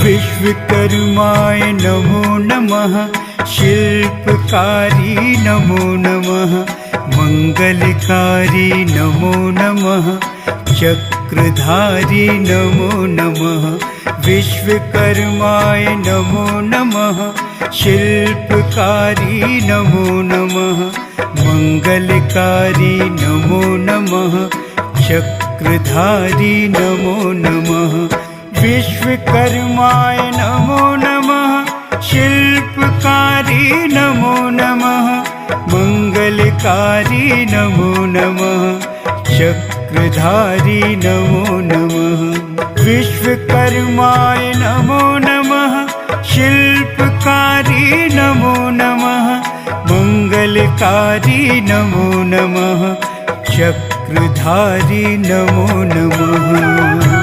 विश्वकर्माय नमो नमः। शिल्पकारी नमो नमः। मंगलकारी नमो नमः। चक्रधारी नमो नमः। विश्वकर्माय नमो नमः। शिल्पकारी नमो नमः। मंगलकारी नमो नमः। चक्रधारी नमो नमः। विश्वकर्माय नमो नमः। शिल्पकारी नमो नमः। मंगलकारी नमो नमः। चक्रधारी नमो नमः। विश्वकर्माय नमो नमः। शिल्पकारी नमो नमः। मंगलकारी नमो नमः। चक्रधारी नमो नमः।